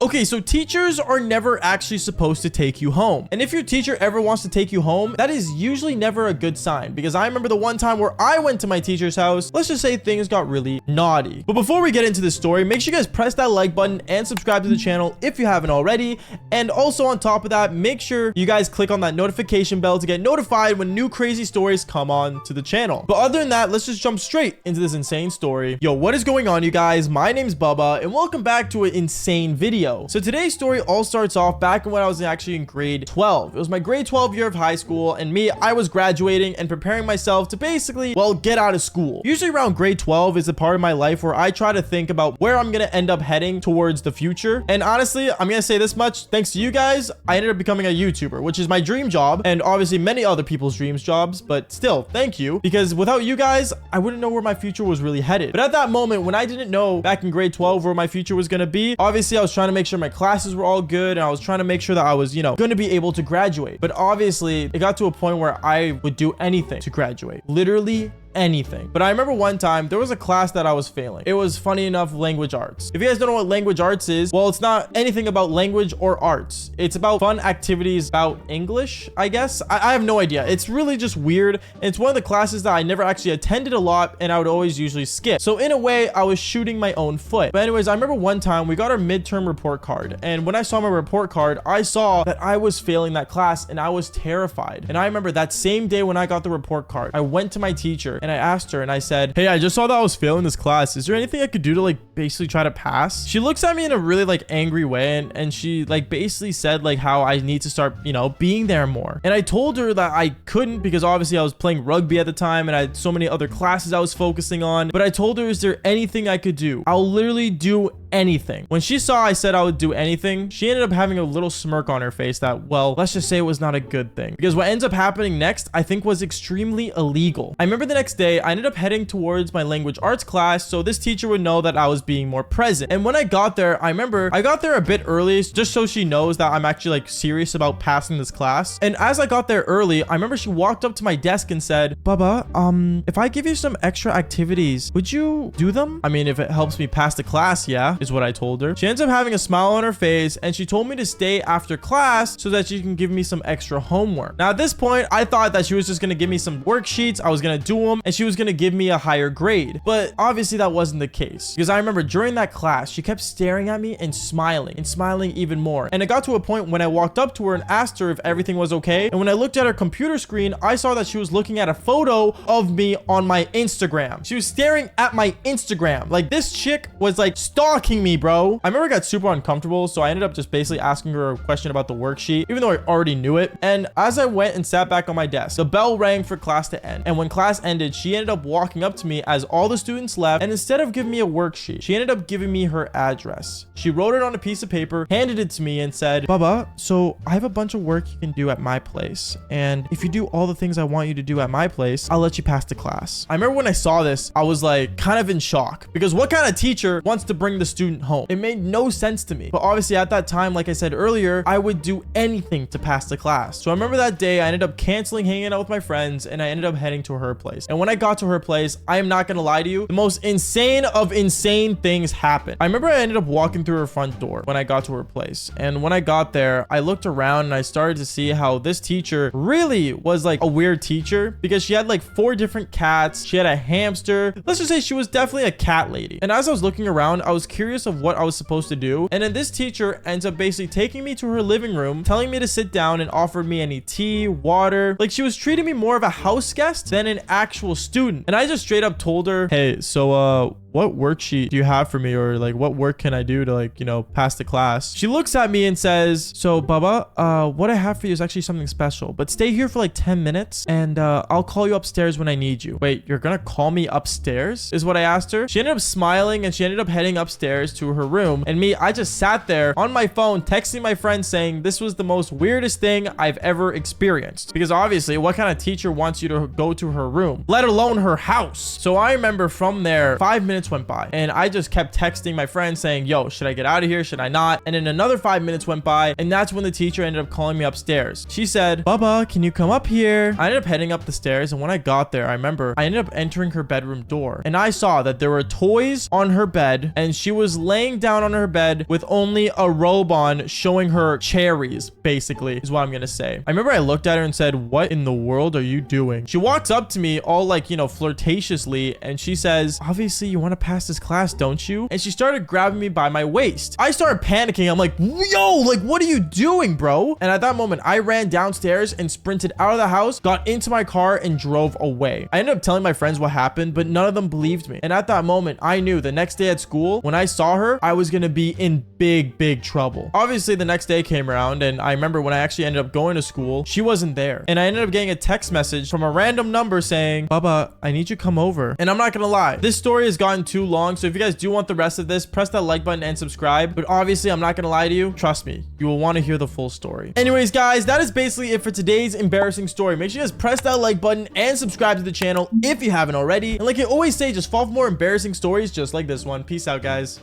Okay, so teachers are never actually supposed to take you home. And if your teacher ever wants to take you home, that is usually never a good sign, because I remember the one time where I went to my teacher's house, let's just say things got really naughty. But before we get into this story, make sure you guys press that like button and subscribe to the channel if you haven't already. And also on top of that, make sure you guys click on that notification bell to get notified when new crazy stories come on to the channel. But other than that, let's just jump straight into this insane story. Yo, what is going on, you guys? My name's Bubba, and welcome back to an insane video. So today's story all starts off back when I was actually in grade 12. It was my grade 12 year of high school, and I was graduating and preparing myself to basically, well, get out of school. Usually around grade 12 is the part of my life where I try to think about where I'm gonna end up heading towards the future. And honestly, I'm gonna say this much, thanks to you guys, I ended up becoming a YouTuber, which is my dream job, and obviously many other people's dreams jobs, but still, thank you, because without you guys, I wouldn't know where my future was really headed. But at that moment, when I didn't know back in grade 12 where my future was gonna be, obviously I was trying to make sure my classes were all good, and I was trying to make sure that I was, going to be able to graduate. But obviously, it got to a point where I would do anything to graduate. Literally anything. But I remember one time there was a class that I was failing. It was, funny enough, language arts. If you guys don't know what language arts is, well, it's not anything about language or arts. It's about fun activities about English, I guess. I have no idea. It's really just weird. And it's one of the classes that I never actually attended a lot, and I would always usually skip. So in a way, I was shooting my own foot. But anyways, I remember one time we got our midterm report card, and when I saw my report card, I saw that I was failing that class, and I was terrified. And I remember that same day when I got the report card, I went to my teacher and I asked her, and I said, "Hey, I just saw that I was failing this class. Is there anything I could do to basically try to pass?" She looks at me in a really angry way, and she basically said how I need to start, being there more. And I told her that I couldn't, because obviously I was playing rugby at the time and I had so many other classes I was focusing on. But I told her, is there anything I could do? I'll literally do anything. When she saw I said I would do anything, she ended up having a little smirk on her face that, well, let's just say it was not a good thing, because what ends up happening next, I think, was extremely illegal. I remember the next day I ended up heading towards my language arts class so this teacher would know that I was being more present. And when I got there, I remember I got there a bit early just so she knows that I'm actually serious about passing this class. And as I got there early, I remember she walked up to my desk and said, "Bubba, if I give you some extra activities, would you do them? I mean, if it helps me pass the class, yeah," is what I told her. She ends up having a smile on her face, and she told me to stay after class so that she can give me some extra homework. Now at this point, I thought that she was just gonna give me some worksheets, I was gonna do them, and she was gonna give me a higher grade. But obviously that wasn't the case, because I remember during that class, she kept staring at me and smiling even more. And it got to a point when I walked up to her and asked her if everything was okay. And when I looked at her computer screen, I saw that she was looking at a photo of me on my Instagram. She was staring at my Instagram. This chick was stalking me, bro. I remember I got super uncomfortable, so I ended up just basically asking her a question about the worksheet, even though I already knew it. And as I went and sat back on my desk, the bell rang for class to end. And when class ended, she ended up walking up to me as all the students left, and instead of giving me a worksheet, she ended up giving me her address. She wrote it on a piece of paper, handed it to me, and said, "Bubba, so I have a bunch of work you can do at my place, and if you do all the things I want you to do at my place, I'll let you pass the class." I remember when I saw this, I was kind of in shock, because what kind of teacher wants to bring the student home? It made no sense to me. But obviously at that time, like I said earlier, I would do anything to pass the class. So I remember that day I ended up canceling hanging out with my friends, and I ended up heading to her place. And when I got to her place, I am not gonna lie to you, the most insane of insane things happened. I remember I ended up walking through her front door when I got to her place. And when I got there, I looked around and I started to see how this teacher really was a weird teacher, because she had 4 different cats. She had a hamster. Let's just say she was definitely a cat lady. And as I was looking around, I was curious of what I was supposed to do. And then this teacher ends up basically taking me to her living room, telling me to sit down, and offered me any tea, water. She was treating me more of a house guest than an actual student. And I just straight up told her, "Hey, so what worksheet do you have for me, or what work can I do to pass the class?" She looks at me and says, "So Bubba, what I have for you is actually something special, but stay here for 10 minutes and I'll call you upstairs when I need you." "Wait, you're gonna call me upstairs?" is what I asked her. She ended up smiling, and she ended up heading upstairs to her room, and I just sat there on my phone texting my friend saying this was the most weirdest thing I've ever experienced, because obviously what kind of teacher wants you to go to her room, let alone her house? So I remember from there, 5 minutes minutes went by and I just kept texting my friend saying, yo, should I get out of here? Should I not? And then another 5 minutes went by, and that's when the teacher ended up calling me upstairs. She said, Baba, can you come up here? I ended up heading up the stairs, and when I got there, I remember I ended up entering her bedroom door, and I saw that there were toys on her bed, and she was laying down on her bed with only a robe on, showing her cherries, basically, is what I'm gonna say. I remember I looked at her and said, what in the world are you doing? She walks up to me all like, you know, flirtatiously, and she says, obviously you want to pass this class, don't you? And she started grabbing me by my waist. I started panicking. I'm like, yo, like, what are you doing, bro? And at that moment, I ran downstairs and sprinted out of the house, got into my car, and drove away. I ended up telling my friends what happened, but none of them believed me. And at that moment, I knew the next day at school, when I saw her, I was gonna be in big trouble. Obviously, the next day came around, and I remember when I actually ended up going to school, she wasn't there. And I ended up getting a text message from a random number saying, Baba, I need you to come over. And I'm not gonna lie, this story has gotten too long, so if you guys do want the rest of this, press that like button and subscribe. But obviously, I'm not gonna lie to you. Trust me, you will want to hear the full story. Anyways, guys, that is basically it for today's embarrassing story. Make sure you guys press that like button and subscribe to the channel if you haven't already. And like I always say, just follow for more embarrassing stories just like this one. Peace out, guys.